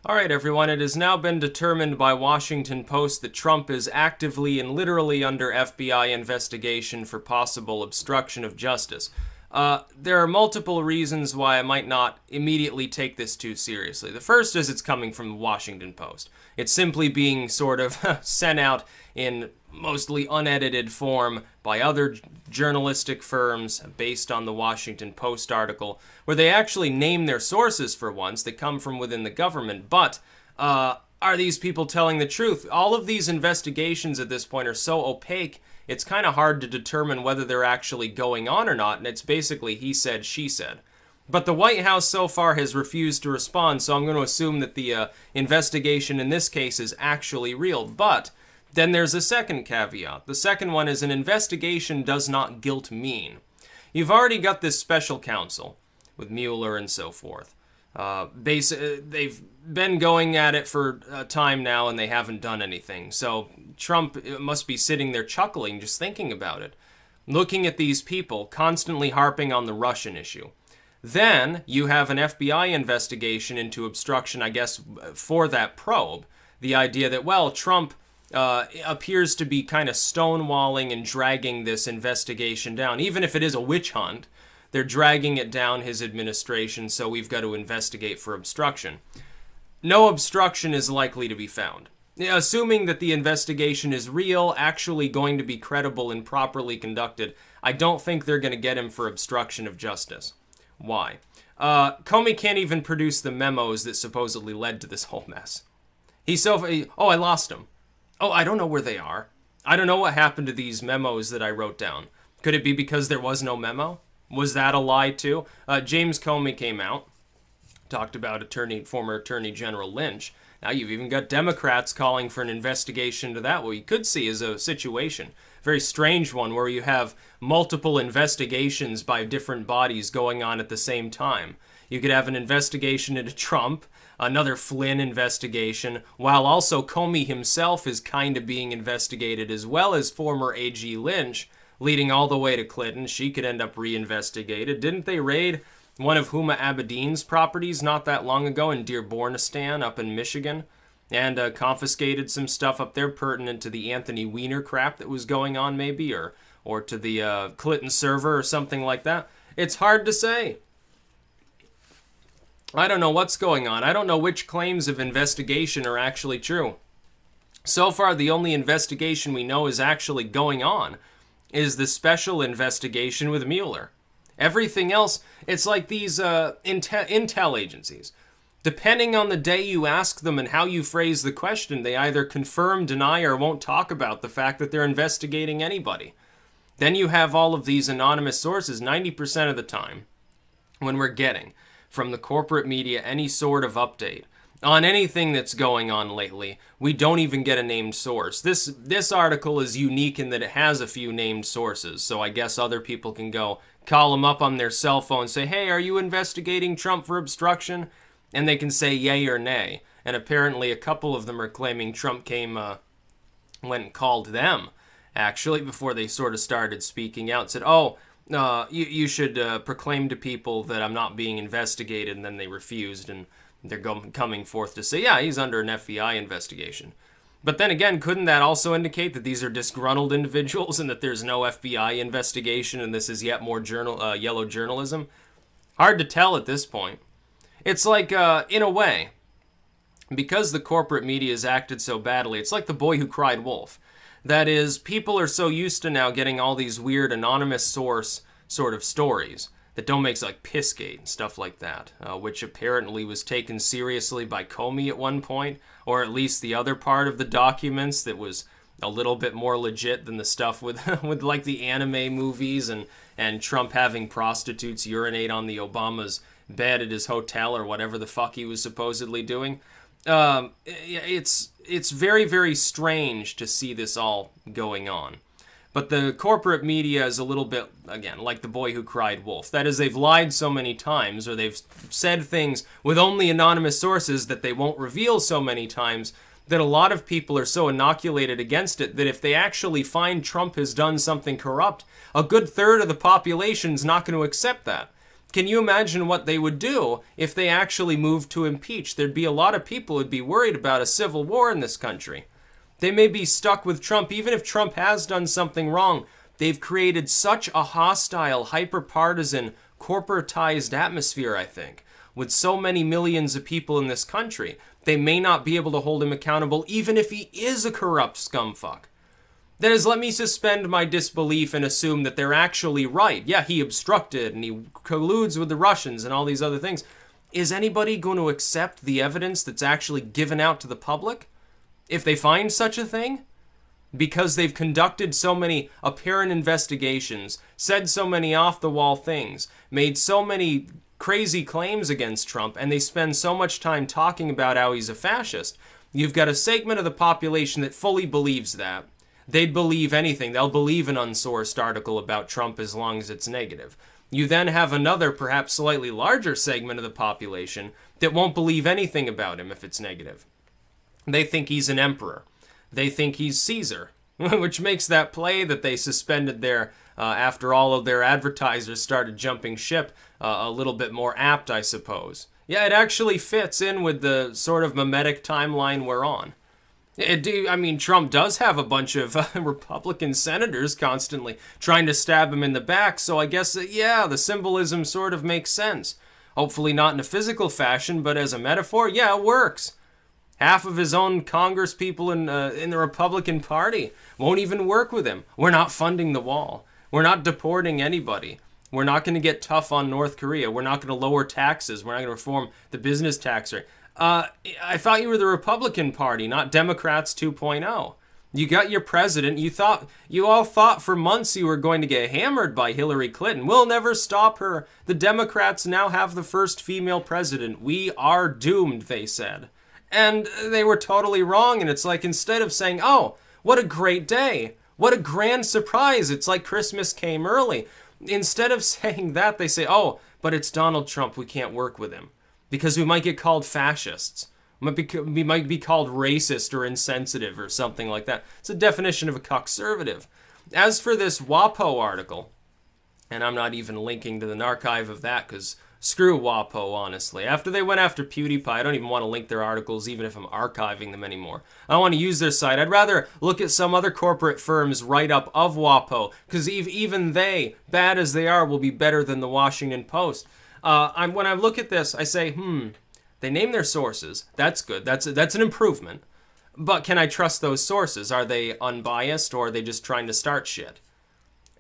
All right, everyone, it has now been determined by Washington Post that Trump is actively and literally under FBI investigation for possible obstruction of justice. There are multiple reasons why I might not immediately take this too seriously. The first is it's coming from the Washington Post. It's simply being sort of sent out in mostly unedited form by other journalistic firms based on the Washington Post article, where they actually name their sources for once. They come from within the government, but are these people telling the truth? All of these investigations at this point are so opaque, it's kind of hard to determine whether they're actually going on or not, and it's basically he said, she said. But the White House so far has refused to respond, so I'm going to assume that the investigation in this case is actually real. But then there's a second caveat. The second one is an investigation does not guilt mean. You've already got this special counsel with Mueller and so forth. They've been going at it for a time now and they haven't done anything. So Trump must be sitting there chuckling just thinking about it. Looking at these people constantly harping on the Russian issue. Then you have an FBI investigation into obstruction, I guess, for that probe. The idea that, well, Trump appears to be kind of stonewalling and dragging this investigation down. Even if it is a witch hunt, they're dragging it down his administration, so we've got to investigate for obstruction. No obstruction is likely to be found. Assuming that the investigation is real, actually going to be credible and properly conducted, I don't think they're going to get him for obstruction of justice. Why? Comey can't even produce the memos that supposedly led to this whole mess. Oh, I lost them. Oh, I don't know where they are. I don't know what happened to these memos that I wrote down. Could it be because there was no memo? Was that a lie too? James Comey came out, talked about former Attorney General Lynch. Now you've even got Democrats calling for an investigation into that. What you could see is a situation, very strange one, where you have multiple investigations by different bodies going on at the same time. You could have an investigation into Trump, another Flynn investigation, while also Comey himself is kind of being investigated, as well as former AG Lynch, leading all the way to Clinton. She could end up reinvestigated. Didn't they raid one of Huma Abedin's properties not that long ago in Dearbornistan up in Michigan, and confiscated some stuff up there pertinent to the Anthony Weiner crap that was going on maybe, or to the Clinton server or something like that? It's hard to say. I don't know what's going on. I don't know which claims of investigation are actually true. So far, the only investigation we know is actually going on is the special investigation with Mueller. Everything else, it's like these intel agencies. Depending on the day you ask them and how you phrase the question, they either confirm, deny, or won't talk about the fact that they're investigating anybody. Then you have all of these anonymous sources 90% of the time when we're getting from the corporate media any sort of update on anything that's going on lately. We don't even get a named source. This article is unique in that it has a few named sources, so I guess other people can go call them up on their cell phone and say, hey, are you investigating Trump for obstruction? And they can say yay or nay. And apparently a couple of them are claiming Trump went and called them, actually, before they sort of started speaking out, said, oh, you should proclaim to people that I'm not being investigated, and then they refused, and they're coming forth to say, yeah, he's under an FBI investigation. But then again, couldn't that also indicate that these are disgruntled individuals and that there's no FBI investigation and this is yet more yellow journalism? Hard to tell at this point. It's like, in a way, because the corporate media has acted so badly, it's like the boy who cried wolf. That is, people are so used to now getting all these weird anonymous source sort of stories that don't make, like Pissgate and stuff like that, which apparently was taken seriously by Comey at one point, or at least the other part of the documents that was a little bit more legit than the stuff with with like the anime movies and Trump having prostitutes urinate on the Obama's bed at his hotel or whatever the fuck he was supposedly doing. It's very, very strange to see this all going on. But the corporate media is a little bit, again, like the boy who cried wolf. That is, they've lied so many times, or they've said things with only anonymous sources that they won't reveal so many times, that a lot of people are so inoculated against it that if they actually find Trump has done something corrupt, a good third of the population's not going to accept that. Can you imagine what they would do if they actually moved to impeach? There'd be a lot of people who'd be worried about a civil war in this country. They may be stuck with Trump, even if Trump has done something wrong. They've created such a hostile, hyper-partisan, corporatized atmosphere, I think, with so many millions of people in this country. They may not be able to hold him accountable, even if he is a corrupt scumfuck. That is, let me suspend my disbelief and assume that they're actually right. Yeah, he obstructed and he colludes with the Russians and all these other things. Is anybody going to accept the evidence that's actually given out to the public if they find such a thing? Because they've conducted so many apparent investigations, said so many off-the-wall things, made so many crazy claims against Trump, and they spend so much time talking about how he's a fascist. You've got a segment of the population that fully believes that. They'd believe anything. They'll believe an unsourced article about Trump as long as it's negative. You then have another, perhaps slightly larger segment of the population that won't believe anything about him if it's negative. They think he's an emperor. They think he's Caesar, which makes that play that they suspended there after all of their advertisers started jumping ship a little bit more apt, I suppose. Yeah, it actually fits in with the sort of mimetic timeline we're on. I mean, Trump does have a bunch of Republican senators constantly trying to stab him in the back, so I guess, yeah, the symbolism sort of makes sense. Hopefully not in a physical fashion, but as a metaphor, yeah, it works. Half of his own Congress people in the Republican Party won't even work with him. We're not funding the wall. We're not deporting anybody. We're not going to get tough on North Korea. We're not going to lower taxes. We're not going to reform the business tax rate. I thought you were the Republican Party, not Democrats 2.0. You got your president. You all thought for months you were going to get hammered by Hillary Clinton. We'll never stop her. The Democrats now have the first female president. We are doomed, they said. And they were totally wrong. And it's like, instead of saying, oh, what a great day, what a grand surprise, it's like Christmas came early. Instead of saying that, they say, oh, but it's Donald Trump, we can't work with him. Because we might get called fascists. We might be called racist or insensitive or something like that. It's a definition of a conservative. As for this WAPO article, and I'm not even linking to the archive of that because screw WAPO, honestly. After they went after PewDiePie, I don't even want to link their articles even if I'm archiving them anymore. I don't want to use their site. I'd rather look at some other corporate firm's write-up of WAPO because even they, bad as they are, will be better than the Washington Post. When I look at this, I say, they name their sources. That's good. That's an improvement. But can I trust those sources? Are they unbiased or are they just trying to start shit?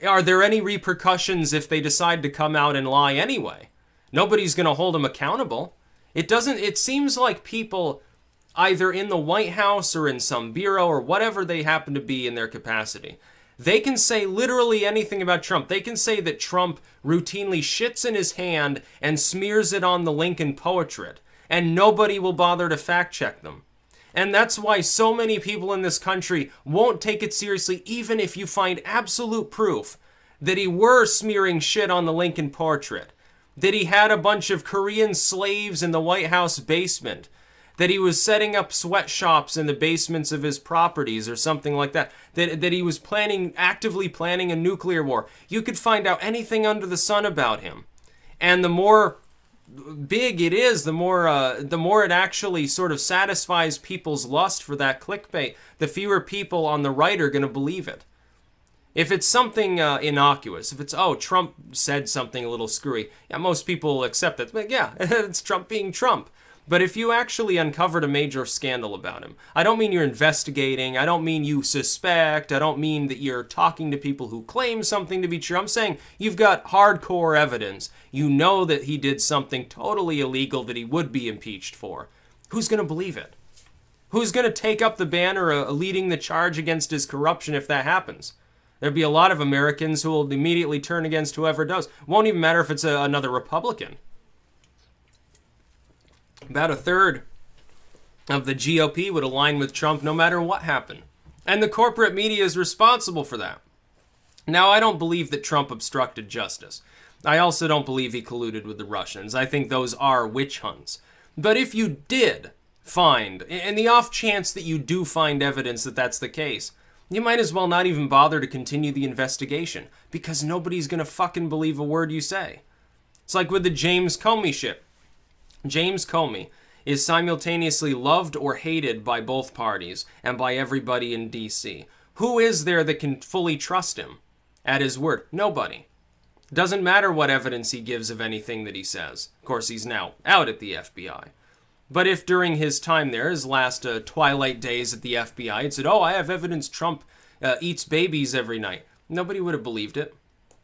Are there any repercussions if they decide to come out and lie anyway? Nobody's going to hold them accountable. It seems like people either in the White House or in some bureau or whatever they happen to be in their capacity, they can say literally anything about Trump. They can say that Trump routinely shits in his hand and smears it on the Lincoln portrait, and nobody will bother to fact check them. And that's why so many people in this country won't take it seriously, even if you find absolute proof that he were smearing shit on the Lincoln portrait, that he had a bunch of Korean slaves in the White House basement, that he was setting up sweatshops in the basements of his properties or something like that, that he was actively planning a nuclear war. You could find out anything under the sun about him. And the more big it is, the more it actually sort of satisfies people's lust for that clickbait, the fewer people on the right are going to believe it. If it's something innocuous, if it's, oh, Trump said something a little screwy, yeah, most people will accept it. But yeah, it's Trump being Trump. But if you actually uncovered a major scandal about him, I don't mean you're investigating, I don't mean you suspect, I don't mean that you're talking to people who claim something to be true. I'm saying you've got hardcore evidence. You know that he did something totally illegal that he would be impeached for. Who's going to believe it? Who's going to take up the banner leading the charge against his corruption if that happens? There'd be a lot of Americans who will immediately turn against whoever does. Won't even matter if it's another Republican. About a third of the GOP would align with Trump no matter what happened. And the corporate media is responsible for that. Now, I don't believe that Trump obstructed justice. I also don't believe he colluded with the Russians. I think those are witch hunts. But if you did find, and the off chance that you do find evidence that that's the case, you might as well not even bother to continue the investigation, because nobody's going to fucking believe a word you say. It's like with the James Comey shit. James Comey is simultaneously loved or hated by both parties and by everybody in DC. Who is there that can fully trust him at his word? Nobody. Doesn't matter what evidence he gives of anything that he says. Of course, he's now out at the FBI. But if during his time there, his last twilight days at the FBI, he'd said, oh, I have evidence Trump eats babies every night, nobody would have believed it.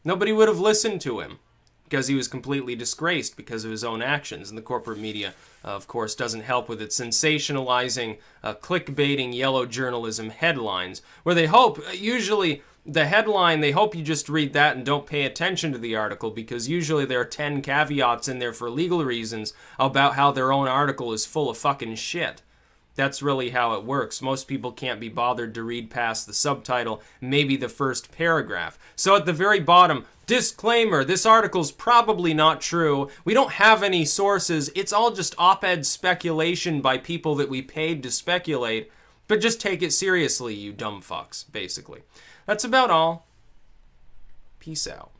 Nobody would have listened to him because he was completely disgraced because of his own actions. And the corporate media, of course, doesn't help with its sensationalizing, clickbaiting yellow journalism headlines, where they hope, usually the headline, they hope you just read that and don't pay attention to the article, because usually there are 10 caveats in there for legal reasons about how their own article is full of fucking shit. That's really how it works. Most people can't be bothered to read past the subtitle, maybe the first paragraph. So at the very bottom, disclaimer, this article's probably not true. We don't have any sources. It's all just op-ed speculation by people that we paid to speculate. But just take it seriously, you dumb fucks, basically. That's about all. Peace out.